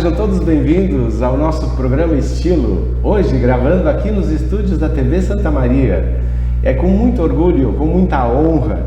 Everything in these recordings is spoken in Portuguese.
sejam todos bem-vindos ao nosso programa Estilo, hoje gravando aqui nos estúdios da TV Santa Maria. É com muito orgulho, com muita honra,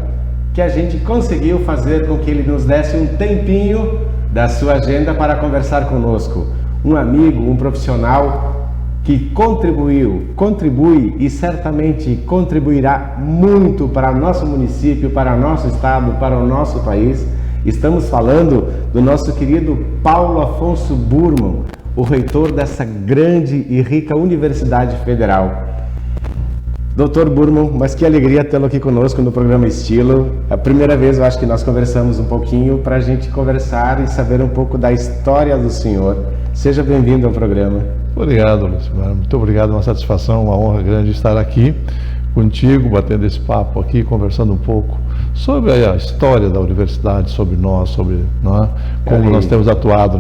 que a gente conseguiu fazer com que ele nos desse um tempinho da sua agenda para conversar conosco. Um amigo, um profissional que contribui e certamente contribuirá muito para o nosso município, para o nosso estado, para o nosso país. Estamos falando do nosso querido Paulo Afonso Burman, o reitor dessa grande e rica Universidade Federal. Doutor Burman, mas que alegria tê-lo aqui conosco no programa Estilo. A primeira vez eu acho que nós conversamos um pouquinho para a gente conversar e saber um pouco da história do senhor. Seja bem-vindo ao programa. Obrigado, Lucimar. Muito obrigado, uma satisfação, uma honra grande estar aqui contigo, batendo esse papo aqui, conversando um pouco sobre a história da universidade, sobre nós, como nós temos atuado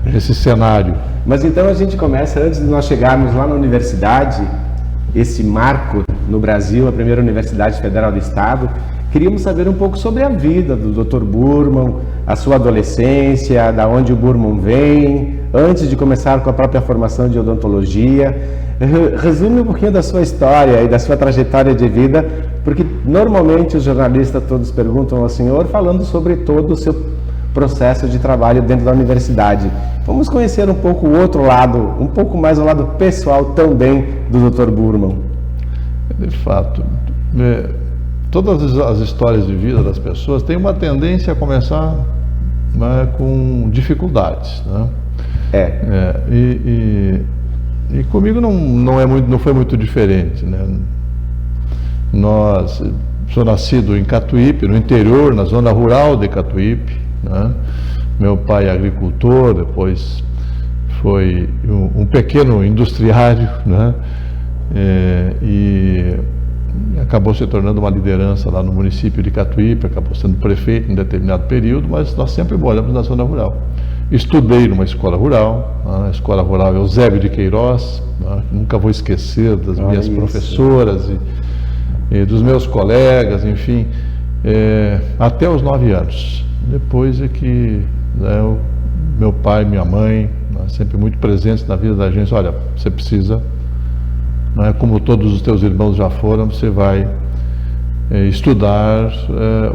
nesse cenário. Mas então a gente começa, antes de nós chegarmos lá na universidade, esse marco no Brasil, a primeira Universidade Federal do Estado, queríamos saber um pouco sobre a vida do Dr. Burman, a sua adolescência, da onde o Burman vem, antes de começar com a própria formação de odontologia. Resume um pouquinho da sua história e da sua trajetória de vida, porque normalmente os jornalistas todos perguntam ao senhor falando sobre todo o seu processo de trabalho dentro da universidade. Vamos conhecer um pouco o outro lado, um pouco mais o lado pessoal também do Dr. Burman. De fato, todas as histórias de vida das pessoas têm uma tendência a começar com dificuldades, né? E comigo não foi muito diferente, né? Sou nascido em Catuípe, no interior, na zona rural de Catuípe, né? Meu pai é agricultor, depois foi um pequeno industriário, né? E acabou se tornando uma liderança lá no município de Catuípe, acabou sendo prefeito em determinado período, mas nós sempre moramos na zona rural. Estudei numa escola rural, a escola rural Eusébio de Queiroz, nunca vou esquecer das minhas professoras e dos meus colegas, enfim, até os 9 anos. Depois é que meu pai e minha mãe, sempre muito presentes na vida da gente, olha, você precisa, como todos os teus irmãos já foram, você vai estudar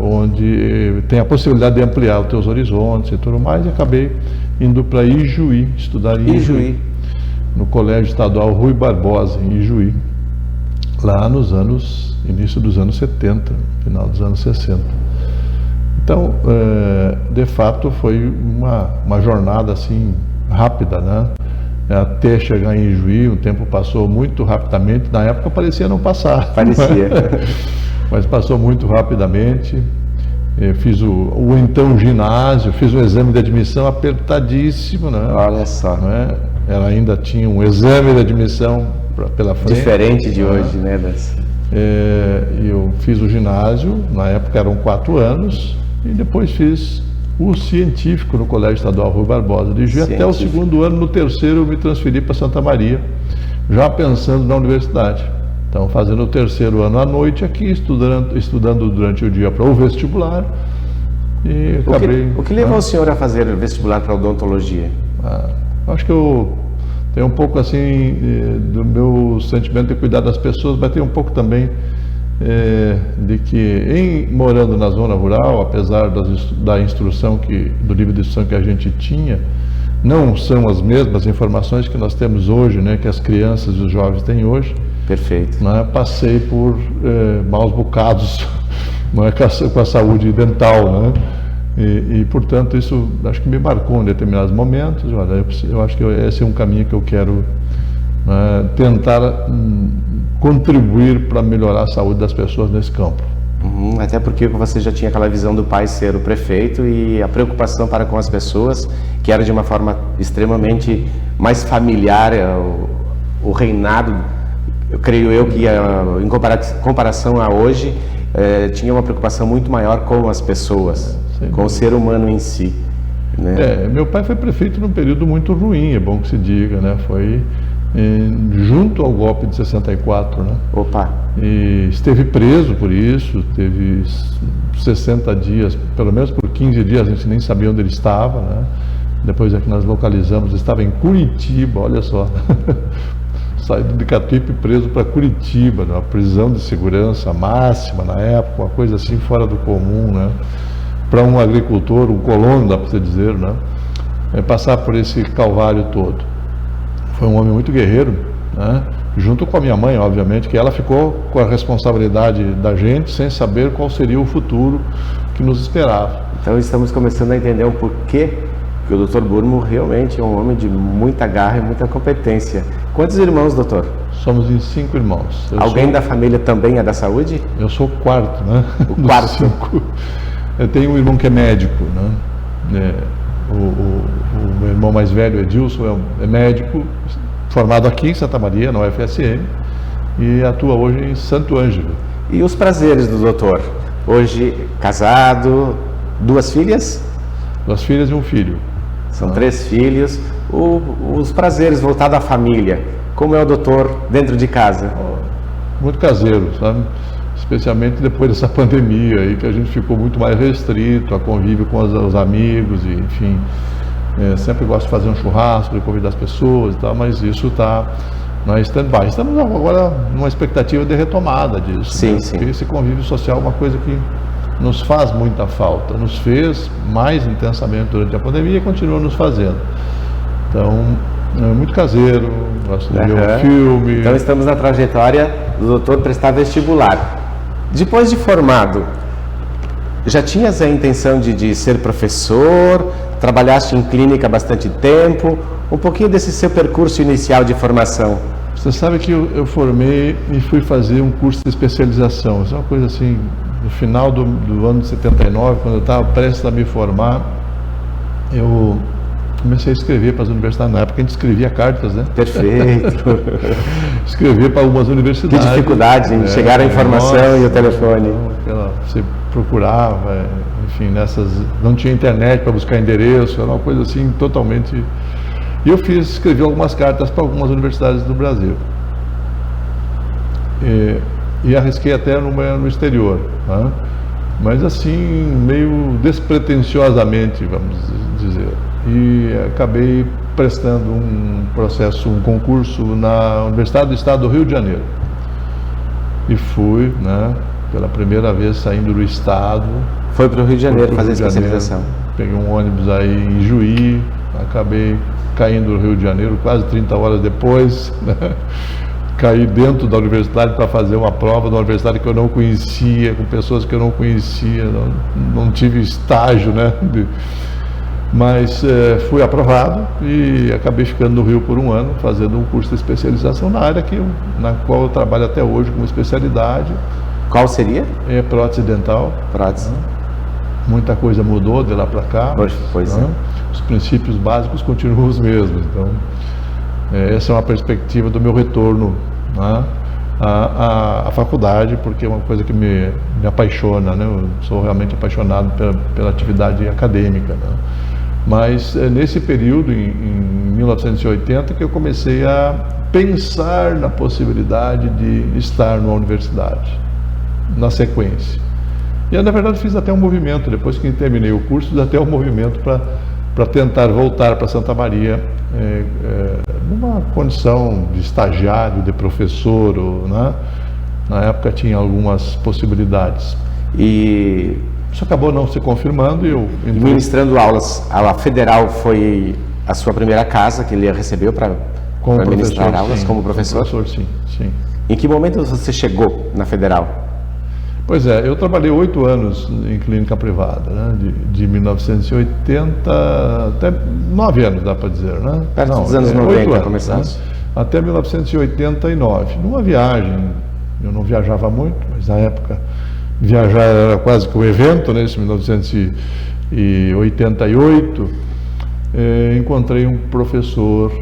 onde tem a possibilidade de ampliar os teus horizontes e tudo mais, e acabei indo para Ijuí, estudar em Ijuí, no Colégio Estadual Rui Barbosa, em Ijuí, lá início dos anos 70, final dos anos 60. Então, de fato, foi uma jornada assim rápida, né? Até chegar em Ijuí, o tempo passou muito rapidamente. Na época parecia não passar. Parecia. Mas passou muito rapidamente. Eu fiz o então ginásio, fiz um exame de admissão apertadíssimo, né? Olha só. Né? Ela ainda tinha um exame de admissão pela frente. Diferente de hoje, né? Eu fiz o ginásio, na época eram 4 anos, e depois fiz o científico no Colégio Estadual Rui Barbosa de Ijuí. Até o 2º ano, no 3º eu me transferi para Santa Maria, já pensando na universidade. Então, fazendo o 3º ano à noite aqui, estudando durante o dia para o vestibular. E acabei... O que levou o senhor a fazer o vestibular para odontologia? Acho que eu tenho um pouco assim do meu sentimento de cuidar das pessoas, mas tem um pouco também de que, morando na zona rural, apesar da instrução do nível de instrução que a gente tinha, não são as mesmas informações que nós temos hoje, né, que as crianças e os jovens têm hoje. Perfeito. Né, passei por maus bocados com a saúde dental, né? E, portanto, isso acho que me marcou em determinados momentos. Olha, eu acho que esse é um caminho que eu quero tentar contribuir para melhorar a saúde das pessoas nesse campo. Até porque você já tinha aquela visão do pai ser o prefeito e a preocupação para com as pessoas, que era de uma forma extremamente mais familiar, o reinado, eu creio eu que em comparação a hoje, tinha uma preocupação muito maior com as pessoas, com o ser humano em si, né? Meu pai foi prefeito num período muito ruim, é bom que se diga, né? Foi junto ao golpe de 64, né? Opa! E esteve preso por isso, teve 60 dias, pelo menos por 15 dias, a gente nem sabia onde ele estava, né? depois é que nós localizamos, estava em Curitiba, olha só, saído de Catuípe preso para Curitiba, uma prisão de segurança máxima na época, uma coisa assim fora do comum, né? Para um agricultor, um colono, dá para você dizer, né? Passar por esse calvário todo. Foi um homem muito guerreiro, né? Junto com a minha mãe, obviamente, que ela ficou com a responsabilidade da gente, sem saber qual seria o futuro que nos esperava. Então estamos começando a entender um porquê que o Dr. Burmo realmente é um homem de muita garra e muita competência. Quantos irmãos, doutor? Somos em 5 irmãos. Alguém da família também é da saúde? Eu sou o quarto, né? O quarto. Eu tenho um irmão que é médico, né? O meu irmão mais velho, Edilson, é médico, formado aqui em Santa Maria, na UFSM, e atua hoje em Santo Ângelo. E os prazeres do doutor? Hoje casado, 2 filhas? 2 filhas e um filho. São 3 filhos. Os prazeres voltados à família. Como é o doutor dentro de casa? Muito caseiro, sabe? Especialmente depois dessa pandemia aí, que a gente ficou muito mais restrito a convívio com os amigos, e, enfim, sempre gosto de fazer um churrasco, de convidar as pessoas e tal, mas isso está na stand-by. Estamos agora numa expectativa de retomada disso. Sim, né? sim. Porque esse convívio social é uma coisa que nos faz muita falta, nos fez mais intensamente durante a pandemia e continua nos fazendo. Então, é muito caseiro, gosto de ver um filme. Então estamos na trajetória do doutor prestar vestibular. Depois de formado, já tinhas a intenção de ser professor? Trabalhaste em clínica há bastante tempo? Um pouquinho desse seu percurso inicial de formação. Você sabe que eu formei e fui fazer um curso de especialização. Isso é uma coisa assim, no final do ano de 79, quando eu estava prestes a me formar, eu comecei a escrever para as universidades. Na época a gente escrevia cartas, né? Perfeito. Escrevia para algumas universidades. Que dificuldade em chegar à informação e o telefone. Você procurava, enfim, não tinha internet para buscar endereço, era uma coisa assim totalmente... E eu escrevi algumas cartas para algumas universidades do Brasil. E arrisquei até no exterior, né? Mas assim, meio despretensiosamente, vamos dizer. E acabei prestando um concurso na Universidade do Estado do Rio de Janeiro. E fui, né, pela primeira vez saindo do Estado. Foi para o Rio de Janeiro fazer a especialização. Peguei um ônibus aí em Juí, acabei caindo no Rio de Janeiro quase 30 horas depois, né? Caí dentro da universidade para fazer uma prova de uma universidade que eu não conhecia, com pessoas que eu não conhecia, não tive estágio, né? Mas fui aprovado e acabei ficando no Rio por um ano, fazendo um curso de especialização na área na qual eu trabalho até hoje como especialidade. Qual seria? Prótese dental. Prótese. Muita coisa mudou de lá para cá. Pois é. Os princípios básicos continuam os mesmos. Então, essa é uma perspectiva do meu retorno, né, à faculdade, porque é uma coisa que me apaixona, né? Eu sou realmente apaixonado pela atividade acadêmica, né? Mas nesse período, em 1980, que eu comecei a pensar na possibilidade de estar numa universidade, na sequência. E eu, na verdade, fiz até um movimento, depois que terminei o curso, fiz até um movimento para tentar voltar para Santa Maria, numa condição de estagiário, de professor, né? Na época tinha algumas possibilidades. E isso acabou não se confirmando e eu... Ministrando aulas, a Federal foi a sua primeira casa que ele recebeu para ministrar aulas, sim, como professor? Como professor, sim. Em que momento você chegou na Federal? Pois é, eu trabalhei 8 anos em clínica privada, né? De 1980 até 9 anos, dá para dizer, né? Perto dos anos 90 começaste. Né? Até 1989, numa viagem, eu não viajava muito, mas na época viajar era quase que um evento, né? Em 1988, encontrei um professor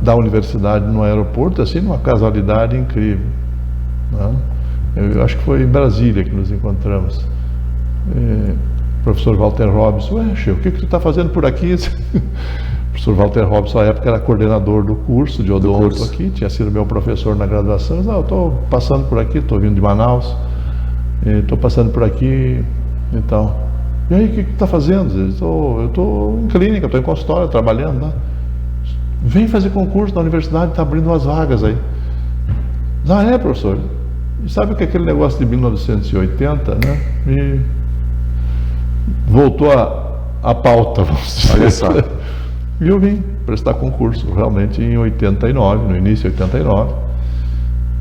da universidade no aeroporto, assim, numa casualidade incrível, né? Eu acho que foi em Brasília que nos encontramos. Professor Walter Robson, Chico, o que tu está fazendo por aqui? O professor Walter Robson, na época, era coordenador do curso de odonto aqui, tinha sido meu professor na graduação. Eu estou passando por aqui, estou vindo de Manaus, estou passando por aqui, então. E aí, o que tu está fazendo? Eu estou em clínica, estou em consultório, trabalhando, né? Vem fazer concurso na universidade, está abrindo umas vagas aí. Ah, é, professor? E sabe que aquele negócio de 1980, né? Me voltou a pauta, vamos dizer. Olha só. E eu vim prestar concurso, realmente em 89, no início de 89.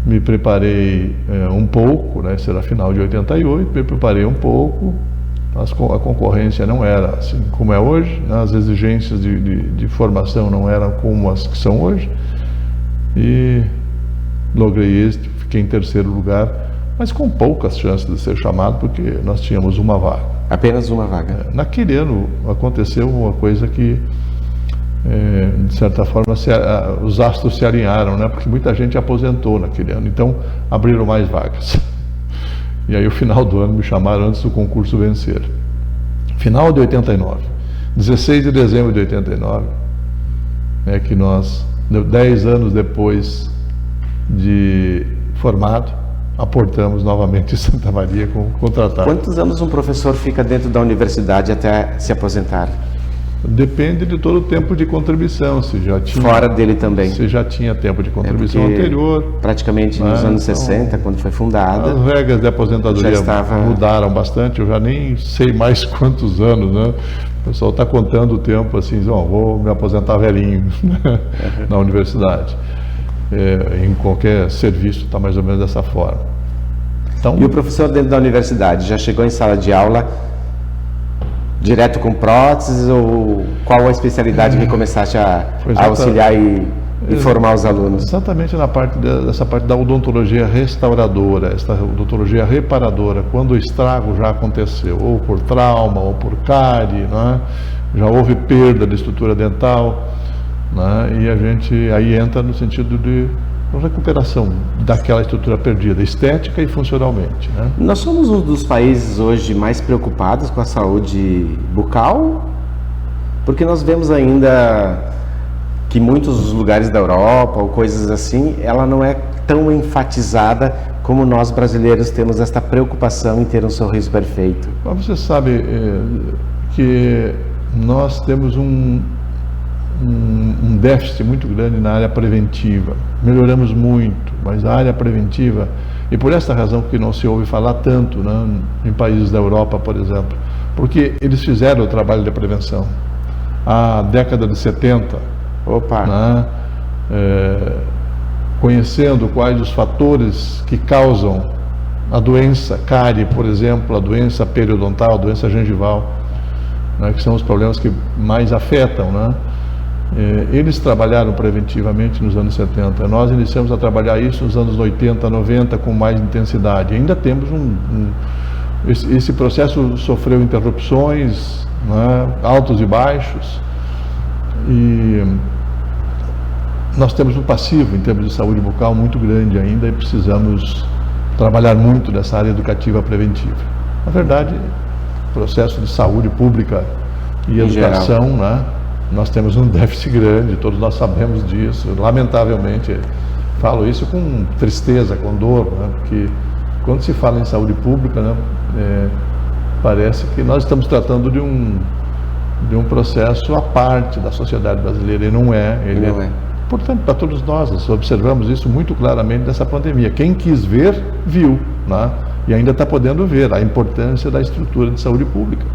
Me preparei um pouco, né? Isso era final de 88, me preparei um pouco. A concorrência não era assim como é hoje, né? As exigências de formação não eram como as que são hoje. E logrei êxito, fiquei em terceiro lugar, mas com poucas chances de ser chamado, porque nós tínhamos uma vaga. Apenas uma vaga. Naquele ano aconteceu uma coisa que, de certa forma, os astros se alinharam, né? Porque muita gente aposentou naquele ano, então abriram mais vagas. E aí, no final do ano, me chamaram antes do concurso vencer. Final de 89, 16 de dezembro de 89, é que nós, 10 anos depois de formado, aportamos novamente em Santa Maria como contratado. Quantos anos um professor fica dentro da universidade até se aposentar? Depende de todo o tempo de contribuição, se já tinha... Fora dele também. Se já tinha tempo de contribuição anterior. Praticamente nos anos 60, quando foi fundada. As regras de aposentadoria mudaram bastante, eu já nem sei mais quantos anos, né? O pessoal está contando o tempo assim, vou me aposentar velhinho na universidade. Em qualquer serviço está mais ou menos dessa forma. Então, e o professor dentro da universidade já chegou em sala de aula direto com próteses, ou qual a especialidade que começaste a auxiliar e formar os alunos? Exatamente dessa parte da odontologia restauradora, essa odontologia reparadora, quando o estrago já aconteceu, ou por trauma, ou por cárie, né? Já houve perda de estrutura dental, né? E a gente aí entra no sentido de recuperação daquela estrutura perdida, estética e funcionalmente, né? Nós somos um dos países hoje mais preocupados com a saúde bucal, porque nós vemos ainda que muitos lugares da Europa ou coisas assim, ela não é tão enfatizada como nós brasileiros temos esta preocupação em ter um sorriso perfeito. Mas você sabe que nós temos um déficit muito grande na área preventiva. Melhoramos muito, mas a área preventiva, e por essa razão que não se ouve falar tanto, né, em países da Europa, por exemplo, porque eles fizeram o trabalho de prevenção. A década de 70, né, conhecendo quais os fatores que causam a doença cárie, por exemplo, a doença periodontal, a doença gengival, né, que são os problemas que mais afetam, né? Eles trabalharam preventivamente nos anos 70, nós iniciamos a trabalhar isso nos anos 80, 90 com mais intensidade. Ainda temos esse processo sofreu interrupções, né, altos e baixos, e nós temos um passivo em termos de saúde bucal muito grande ainda e precisamos trabalhar muito nessa área educativa preventiva. Na verdade, processo de saúde pública e educação, né? Nós temos um déficit grande, todos nós sabemos disso. Lamentavelmente, falo isso com tristeza, com dor, né? Porque quando se fala em saúde pública, né, parece que nós estamos tratando de um processo à parte da sociedade brasileira, e não é. Ele não é. Portanto, para todos nós observamos isso muito claramente nessa pandemia. Quem quis ver, viu, né? E ainda está podendo ver a importância da estrutura de saúde pública.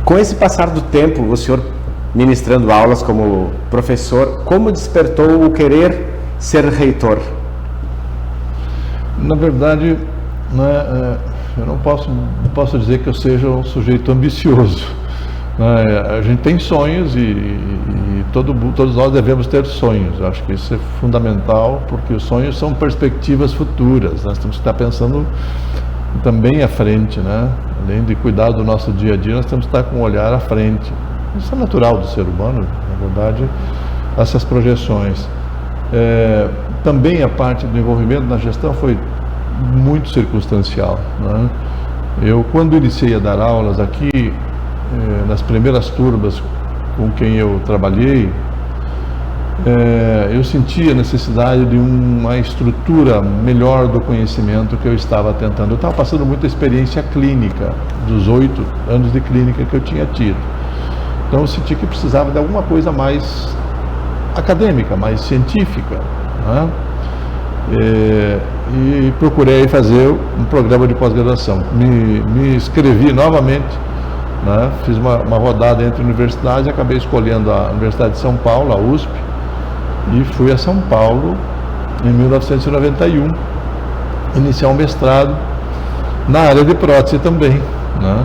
Com esse passar do tempo, o senhor ministrando aulas como professor, como despertou o querer ser reitor? Na verdade, né, eu não posso dizer que eu seja um sujeito ambicioso. A gente tem sonhos e todos nós devemos ter sonhos. Eu acho que isso é fundamental, porque os sonhos são perspectivas futuras. Nós temos que estar pensando também à frente, né? Além de cuidar do nosso dia a dia, nós temos que estar com o olhar à frente. Isso é natural do ser humano, na verdade, essas projeções. Também a parte do envolvimento na gestão foi muito circunstancial, né? Eu, quando iniciei a dar aulas aqui, nas primeiras turmas com quem eu trabalhei, eu senti a necessidade de uma estrutura melhor do conhecimento que eu estava tentando. Eu estava passando muita experiência clínica, dos 8 anos de clínica que eu tinha tido. Então eu senti que precisava de alguma coisa mais acadêmica, mais científica, né? E procurei fazer um programa de pós-graduação. Me inscrevi novamente, né? Fiz uma rodada entre universidades e acabei escolhendo a Universidade de São Paulo, a USP, e fui a São Paulo em 1991 iniciar um mestrado na área de prótese também, né?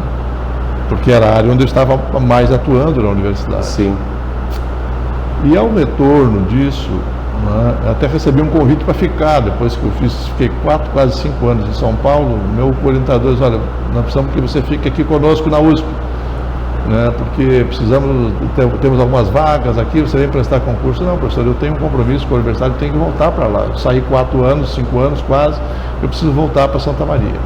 Porque era a área onde eu estava mais atuando na universidade. Sim. E ao retorno disso, né, até recebi um convite para ficar, depois que eu fiquei 4, quase 5 anos em São Paulo. Meu orientador disse: olha, nós precisamos que você fique aqui conosco na USP, né, porque temos algumas vagas aqui, você vem prestar concurso. Não, professor, eu tenho um compromisso com a universidade, eu tenho que voltar para lá. Eu saí 4 anos, 5 anos quase, eu preciso voltar para Santa Maria.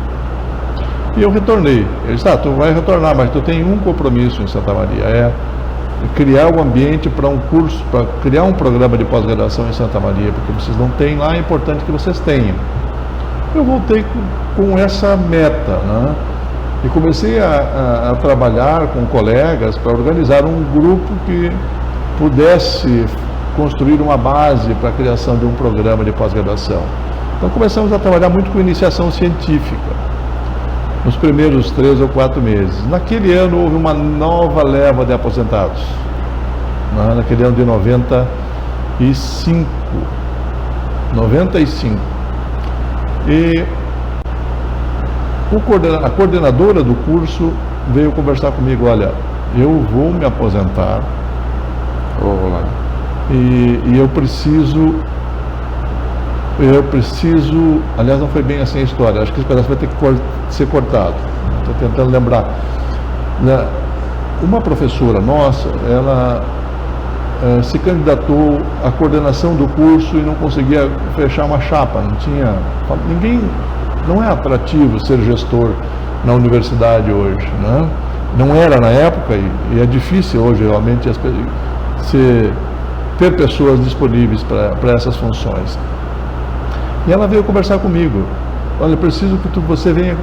E eu retornei. Ele disse: tu vai retornar, mas tu tem um compromisso em Santa Maria, criar um ambiente para um curso, para criar um programa de pós-graduação em Santa Maria, porque vocês não têm lá, é importante que vocês tenham. Eu voltei com essa meta, né? E comecei a trabalhar com colegas para organizar um grupo que pudesse construir uma base para a criação de um programa de pós-graduação. Então começamos a trabalhar muito com iniciação científica nos primeiros 3 ou 4 meses. Naquele ano houve uma nova leva de aposentados, né? Naquele ano de 95. E a coordenadora do curso veio conversar comigo: olha, eu vou me aposentar, e eu preciso, aliás, não foi bem assim a história, acho que esse pedaço vai ter que ser cortado, estou tentando lembrar. Uma professora nossa, ela se candidatou à coordenação do curso e não conseguia fechar uma chapa, não é atrativo ser gestor na universidade hoje, né? Não era na época, e é difícil hoje realmente ter pessoas disponíveis para essas funções. E ela veio conversar comigo: olha, preciso que você venha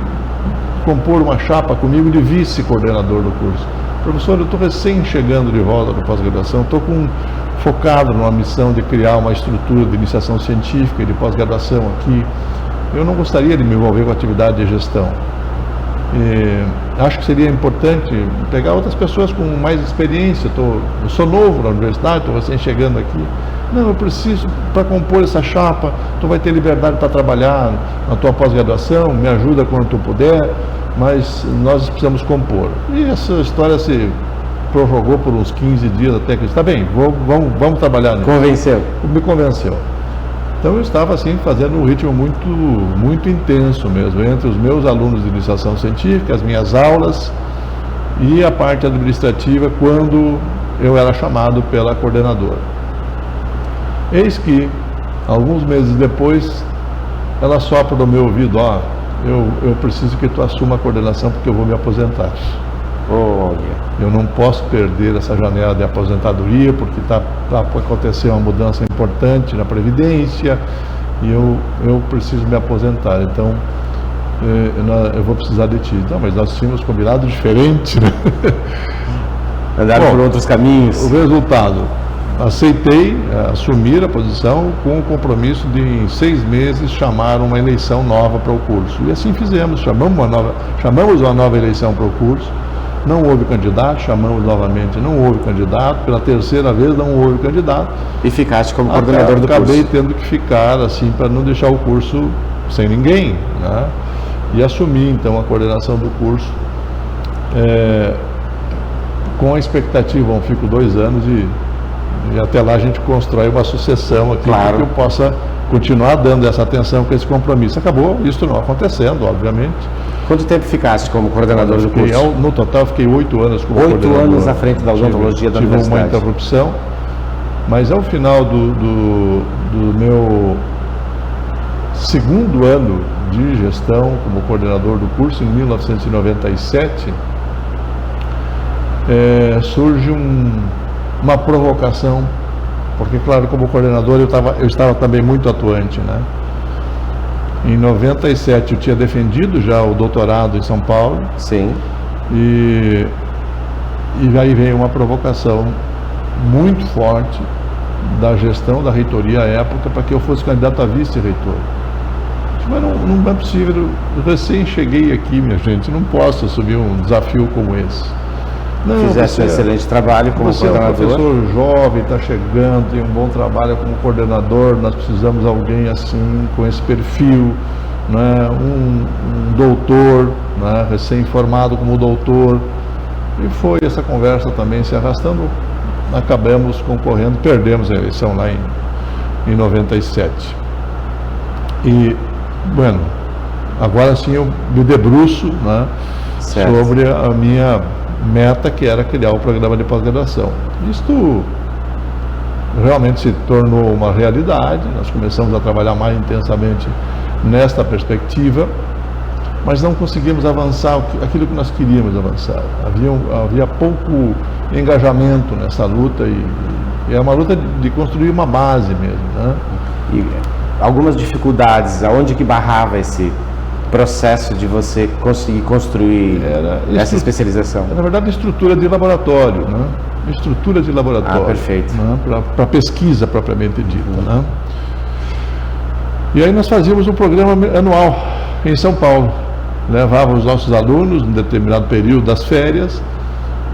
compor uma chapa comigo de vice-coordenador do curso. Professor, eu estou recém chegando de volta da pós-graduação, estou focado numa missão de criar uma estrutura de iniciação científica e de pós-graduação aqui. Eu não gostaria de me envolver com atividade de gestão. Acho que seria importante pegar outras pessoas com mais experiência. Eu sou novo na universidade, estou recém chegando aqui. Não, eu preciso, para compor essa chapa, tu vai ter liberdade para trabalhar na tua pós-graduação, me ajuda quando tu puder, mas nós precisamos compor. E essa história se prorrogou por uns 15 dias até que eu disse: tá bem, vamos trabalhar nisso. Convenceu? Me convenceu. Então eu estava assim fazendo um ritmo muito, muito intenso mesmo, entre os meus alunos de iniciação científica, as minhas aulas e a parte administrativa, quando eu era chamado pela coordenadora. Eis que, alguns meses depois, ela sopra no meu ouvido: eu preciso que tu assuma a coordenação porque eu vou me aposentar. Eu não posso perder essa janela de aposentadoria, porque está para acontecer uma mudança importante na Previdência, e eu preciso me aposentar, então eu vou precisar de ti. Não, mas nós tínhamos combinado diferente, né? Andaram por outros caminhos. O resultado: aceitei assumir a posição com o compromisso de, em 6 meses, chamar uma eleição nova para o curso. E assim fizemos, chamamos uma nova eleição para o curso. não houve candidato, chamamos novamente, não houve candidato, pela terceira vez não houve candidato. E ficaste como coordenador do curso? Acabei tendo que ficar assim para não deixar o curso sem ninguém, né? E assumi então a coordenação do curso, com a expectativa, fico 2 anos e até lá a gente constrói uma sucessão aqui, claro, que eu possa continuar dando essa atenção com esse compromisso. Acabou isso não acontecendo, obviamente. Quanto tempo ficaste como coordenador do curso? No total, fiquei 8 anos como coordenador. 8 anos à frente da odontologia da universidade. Tive uma interrupção, mas ao final do meu segundo ano de gestão como coordenador do curso, em 1997, surge uma provocação, porque, claro, como coordenador eu estava também muito atuante, né? Em 97 eu tinha defendido já o doutorado em São Paulo. Sim. E aí veio uma provocação muito forte da gestão da reitoria à época para que eu fosse candidato a vice-reitor. Mas não é possível, eu recém cheguei aqui, minha gente, não posso assumir um desafio como esse. Não, fizeste um excelente trabalho como coordenador. Você é um professor jovem, está chegando, tem um bom trabalho como coordenador, nós precisamos de alguém assim, com esse perfil, né? Um doutor, né? Recém-formado como doutor. E foi essa conversa também se arrastando, acabamos concorrendo, perdemos a eleição lá em 97. E, bueno, agora sim eu me debruço, né? Sobre a minha meta, que era criar o programa de pós-graduação. Isto realmente se tornou uma realidade, nós começamos a trabalhar mais intensamente nesta perspectiva, mas não conseguimos avançar aquilo que nós queríamos avançar. Havia pouco engajamento nessa luta e é uma luta de construir uma base mesmo, né? E algumas dificuldades, aonde que barrava esse processo de você conseguir construir essa especialização? Na verdade, estrutura de laboratório, né? Estrutura de laboratório. Ah, perfeito. Né? Para pesquisa propriamente dita, né? E aí nós fazíamos um programa anual em São Paulo. Levávamos os nossos alunos, em determinado período das férias,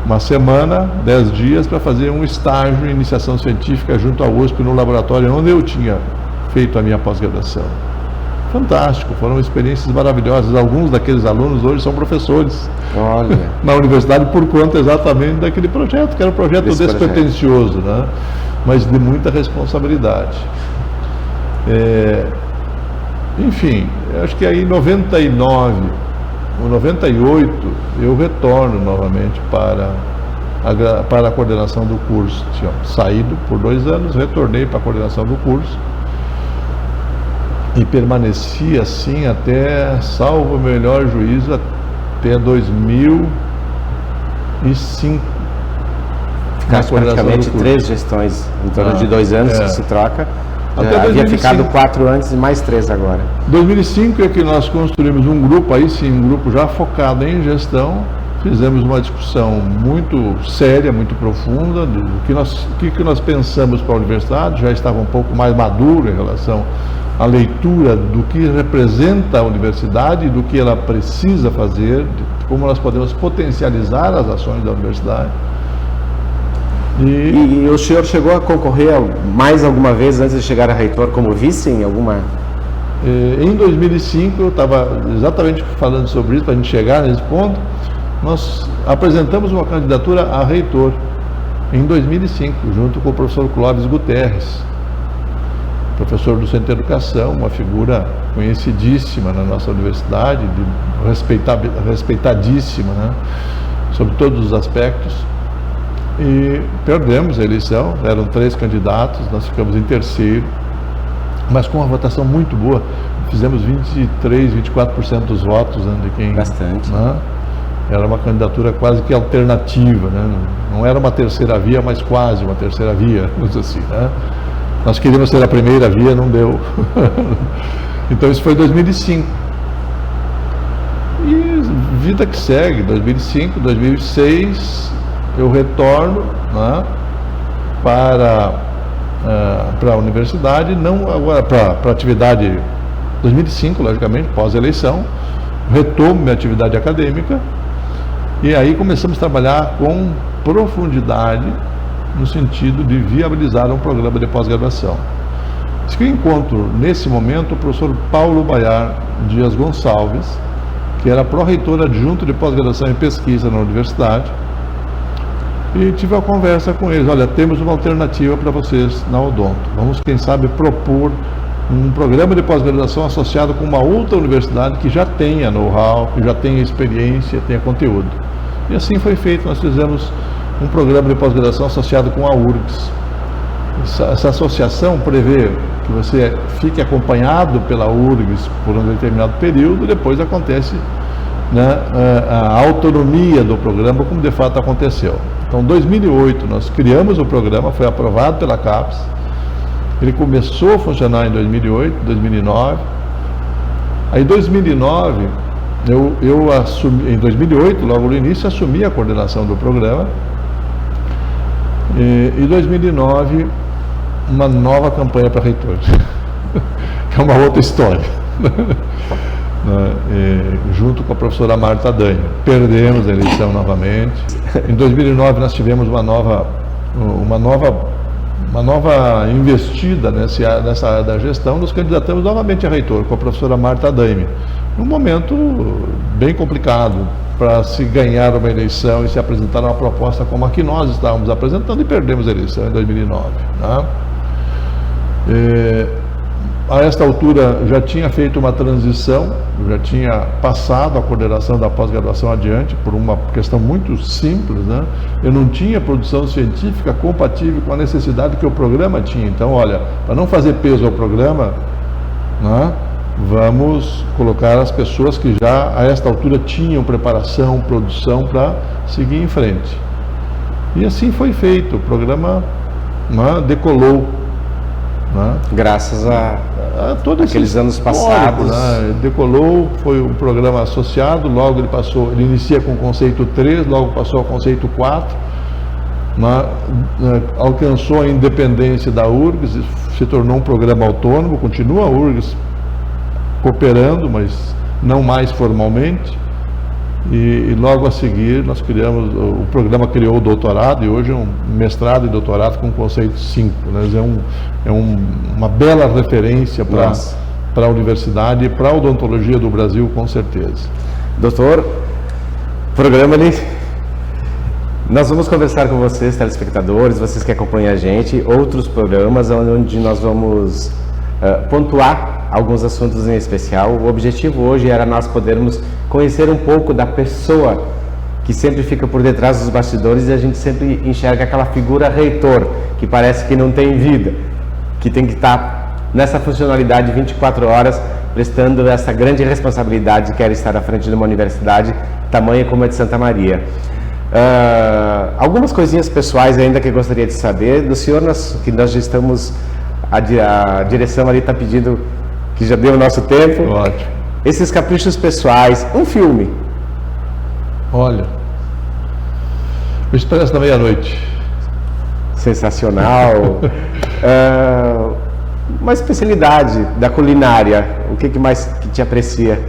uma semana, 10 dias, para fazer um estágio em iniciação científica junto à USP, no laboratório onde eu tinha feito a minha pós-graduação. Fantástico, foram experiências maravilhosas. Alguns daqueles alunos hoje são professores. Olha. Na universidade, por conta exatamente daquele projeto, que era um projeto despretensioso, né? Mas de muita responsabilidade. Enfim, acho que aí em 99 ou 98 eu retorno novamente para a coordenação do curso. Tinha saído por 2 anos, retornei para a coordenação do curso e permaneci assim até, salvo o melhor juízo, até 2005. Ficaste praticamente 3 gestões, em torno de 2 anos que se troca. Até havia 2005. ficado 4 antes e mais 3 agora. 2005 é que nós construímos um grupo, aí sim, um grupo já focado em gestão. Fizemos uma discussão muito séria, muito profunda, do que nós pensamos para a universidade. Já estava um pouco mais maduro em relação à leitura do que representa a universidade, do que ela precisa fazer, de como nós podemos potencializar as ações da universidade. E o senhor chegou a concorrer mais alguma vez antes de chegar a reitor como vice em alguma? Em 2005, eu estava exatamente falando sobre isso, para a gente chegar nesse ponto. Nós apresentamos uma candidatura a reitor em 2005, junto com o professor Clóvis Guterres, professor do Centro de Educação, uma figura conhecidíssima na nossa universidade, respeitadíssima, né, sobre todos os aspectos. E perdemos a eleição, eram 3 candidatos, nós ficamos em terceiro, mas com uma votação muito boa, fizemos 23, 24% dos votos, né, de quem... Bastante. Né, era uma candidatura quase que alternativa, né, não era uma terceira via, mas quase uma terceira via, vamos dizer assim, né. Nós queríamos ser a primeira via, não deu. Então isso foi em 2005. E vida que segue, 2005, 2006... eu retorno, né, para a universidade, não agora para a atividade 2005, logicamente, pós-eleição, retomo minha atividade acadêmica E aí começamos a trabalhar com profundidade no sentido de viabilizar um programa de pós-graduação. Isso que eu encontro nesse momento o professor Paulo Baiar Dias Gonçalves, que era pró-reitor adjunto de pós-graduação em pesquisa na universidade, e tive uma conversa com eles. Olha, temos uma alternativa para vocês na Odonto. Vamos, quem sabe, propor um programa de pós-graduação associado com uma outra universidade que já tenha know-how, que já tenha experiência, tenha conteúdo. E assim foi feito. Nós fizemos um programa de pós-graduação associado com a URGS. Essa associação prevê que você fique acompanhado pela URGS por um determinado período, depois acontece, né, a autonomia do programa, como de fato aconteceu. Então, em 2008, nós criamos o programa, foi aprovado pela CAPES, ele começou a funcionar em 2008, 2009. Aí, em 2009, eu assumi, em 2008, logo no início, assumi a coordenação do programa. E em 2009, uma nova campanha para reitor, que é uma outra história. Junto com a professora Marta Daime. Perdemos a eleição novamente. Em 2009 nós tivemos uma nova investida nessa área da gestão, nos candidatamos novamente a reitor com a professora Marta Daime. Num momento bem complicado para se ganhar uma eleição e se apresentar uma proposta como a que nós estávamos apresentando, e perdemos a eleição em 2009. Né? A esta altura já tinha feito uma transição, já tinha passado a coordenação da pós-graduação adiante por uma questão muito simples, né? Eu não tinha produção científica compatível com a necessidade que o programa tinha. Então, olha, para não fazer peso ao programa, né, vamos colocar as pessoas que já a esta altura tinham preparação, produção para seguir em frente. E assim foi feito, o programa, né, decolou. Né? Graças a todos aqueles anos passados. Né? Decolou, foi um programa associado, logo ele inicia com o conceito 3, logo passou ao conceito 4, né? Alcançou a independência da URGS, se tornou um programa autônomo, continua a URGS cooperando, mas não mais formalmente. E logo a seguir nós criamos, o programa criou o doutorado, e hoje é um mestrado e doutorado com conceito 5. Né? Uma bela referência para a universidade e para a odontologia do Brasil, com certeza. Doutor, programa ali. Nós vamos conversar com vocês, telespectadores, vocês que acompanham a gente, outros programas onde nós vamos pontuar alguns assuntos em especial. O objetivo hoje era nós podermos conhecer um pouco da pessoa que sempre fica por detrás dos bastidores, e a gente sempre enxerga aquela figura reitor, que parece que não tem vida, que tem que estar nessa funcionalidade 24 horas, prestando essa grande responsabilidade que era estar à frente de uma universidade tamanha como a de Santa Maria. Algumas coisinhas pessoais ainda que eu gostaria de saber do senhor, que nós já estamos, a direção ali está pedindo, que já deu o nosso tempo. Ótimo. Esses caprichos pessoais, um filme. Olha, O Expresso da Meia-Noite. Sensacional. Uma especialidade da culinária, o que mais que te aprecia?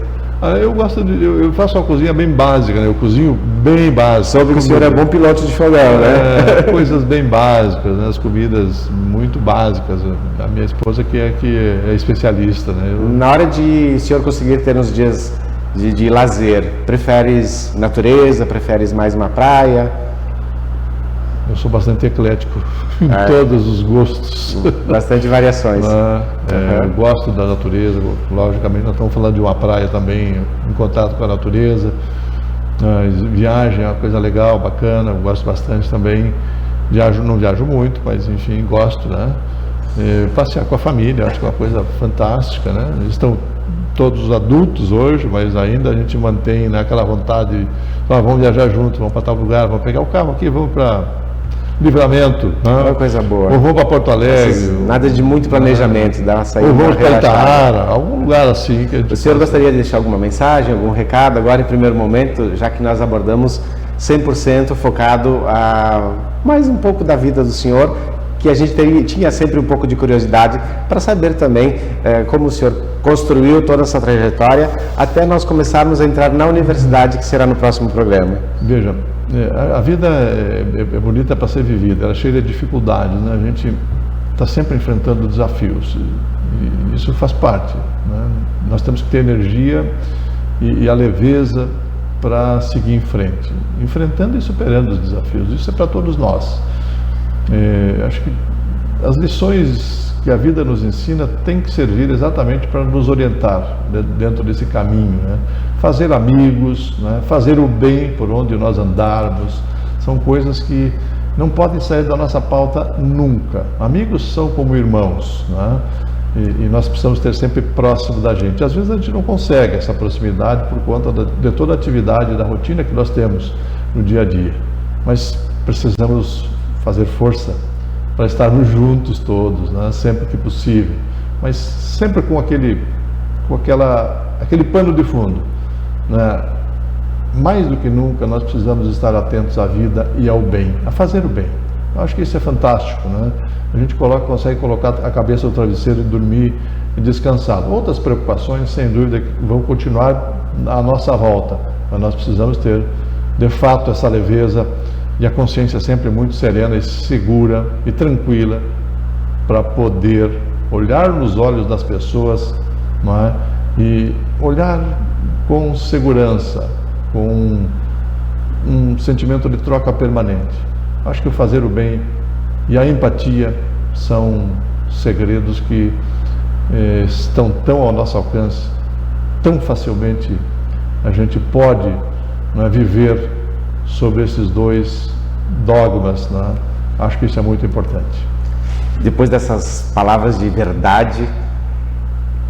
Eu gosto eu faço uma cozinha bem básica, né? Eu cozinho bem básico. Soube que o senhor é bom piloto de fogão, né? Coisas bem básicas, né? As comidas muito básicas. A minha esposa que é especialista, né? Na hora de o senhor conseguir ter uns dias de lazer, preferes natureza, preferes mais uma praia? Eu sou bastante eclético em todos os gostos. Bastante variações. Eu gosto da natureza, logicamente nós estamos falando de uma praia também, em contato com a natureza. Viagem é uma coisa legal, bacana, eu gosto bastante também. Não viajo muito, mas enfim, gosto, né? Passear com a família, acho que é uma coisa fantástica, né? Eles estão todos adultos hoje, mas ainda a gente mantém, né, aquela vontade de, vamos viajar juntos, vamos para tal lugar, vamos pegar o carro aqui, vamos para Livramento, né? Uma coisa boa. Ou vamos para Porto Alegre. Nada de muito planejamento, dá uma saída. Ou vamos para Itaara, algum lugar assim. O senhor gostaria de deixar alguma mensagem, algum recado agora em primeiro momento, já que nós abordamos 100% focado a mais um pouco da vida do senhor que a gente tinha sempre um pouco de curiosidade para saber também como o senhor construiu toda essa trajetória até nós começarmos a entrar na universidade, que será no próximo programa. Veja, a vida é bonita para ser vivida, ela é cheia de dificuldades, né? A gente está sempre enfrentando desafios e isso faz parte, né? Nós temos que ter energia e a leveza para seguir em frente, enfrentando e superando os desafios. Isso é para todos nós. Acho que as lições que a vida nos ensina têm que servir exatamente para nos orientar dentro desse caminho, né? Fazer amigos, né? Fazer o bem por onde nós andarmos, são coisas que não podem sair da nossa pauta nunca. Amigos são como irmãos, né? E nós precisamos ter sempre próximo da gente. Às vezes a gente não consegue essa proximidade por conta de toda a atividade, da rotina que nós temos no dia a dia. Mas precisamos fazer força para estarmos juntos todos, né? Sempre que possível. Mas sempre com aquele pano de fundo, né? Mais do que nunca nós precisamos estar atentos à vida e ao bem, a fazer o bem. Eu acho que isso é fantástico, né? A gente consegue colocar a cabeça no travesseiro e dormir descansado. Outras preocupações, sem dúvida, vão continuar à nossa volta, mas nós precisamos ter, de fato, essa leveza e a consciência sempre muito serena e segura e tranquila para poder olhar nos olhos das pessoas, não é? E olhar com segurança, com um sentimento de troca permanente. Acho que o fazer o bem e a empatia são segredos que estão tão ao nosso alcance, tão facilmente a gente pode, né, viver sobre esses dois dogmas, né? Acho que isso é muito importante. Depois dessas palavras de verdade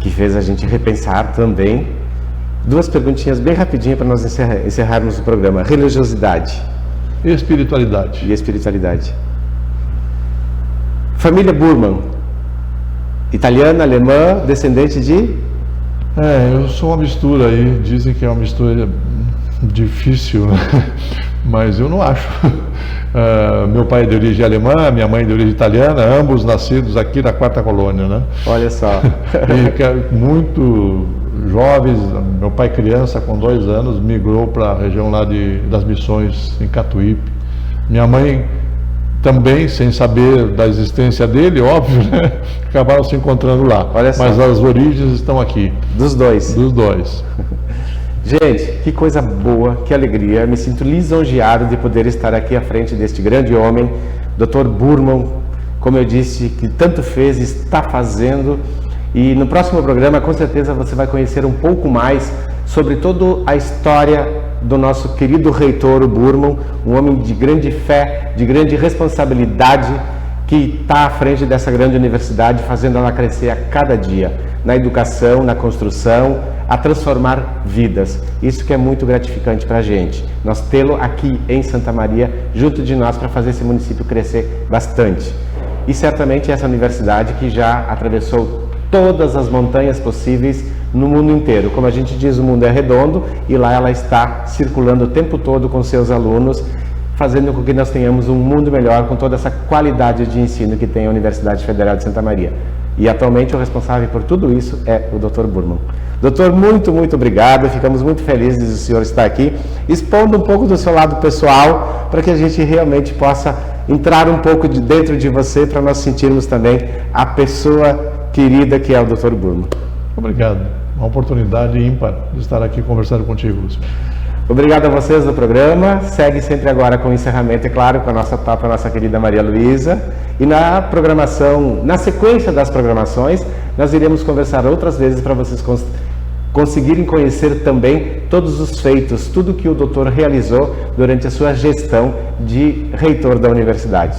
que fez a gente repensar também, duas perguntinhas bem rapidinho para nós encerrarmos o programa. Religiosidade. Espiritualidade. E espiritualidade. Família Burman. Italiana, alemã, descendente de? Eu sou uma mistura aí. Dizem que é uma mistura difícil, né? Mas eu não acho. Meu pai é de origem alemã, minha mãe é de origem italiana, ambos nascidos aqui na 4ª colônia, né? Olha só. E muito jovens, meu pai criança, com 2 anos, migrou para a região lá das Missões, em Catuípe. Minha mãe também, sem saber da existência dele, óbvio, né? Acabaram se encontrando lá. Olha só. Mas as origens estão aqui. Dos dois. Dos dois. Gente, que coisa boa, que alegria. Me sinto lisonjeado de poder estar aqui à frente deste grande homem, Dr. Burman, como eu disse, que tanto fez, está fazendo. E no próximo programa, com certeza, você vai conhecer um pouco mais sobre toda a história do nosso querido reitor Burman, um homem de grande fé, de grande responsabilidade, que está à frente dessa grande universidade, fazendo ela crescer a cada dia, na educação, na construção, a transformar vidas. Isso que é muito gratificante para a gente, nós tê-lo aqui em Santa Maria, junto de nós, para fazer esse município crescer bastante. E certamente essa universidade que já atravessou todas as montanhas possíveis no mundo inteiro. Como a gente diz, o mundo é redondo e lá ela está circulando o tempo todo com seus alunos, fazendo com que nós tenhamos um mundo melhor com toda essa qualidade de ensino que tem a Universidade Federal de Santa Maria. E atualmente o responsável por tudo isso é o Dr. Burman. Doutor, muito obrigado, ficamos muito felizes de o senhor estar aqui, expondo um pouco do seu lado pessoal, para que a gente realmente possa entrar um pouco dentro de você, para nós sentirmos também a pessoa querida que é o Dr. Burman. Obrigado, uma oportunidade ímpar de estar aqui conversando contigo, Lúcio. Obrigado a vocês do programa. Segue sempre agora com o encerramento, é claro, com a nossa querida Maria Luísa. E na programação, na sequência das programações, nós iremos conversar outras vezes para vocês conseguirem conhecer também todos os feitos, tudo que o doutor realizou durante a sua gestão de reitor da universidade.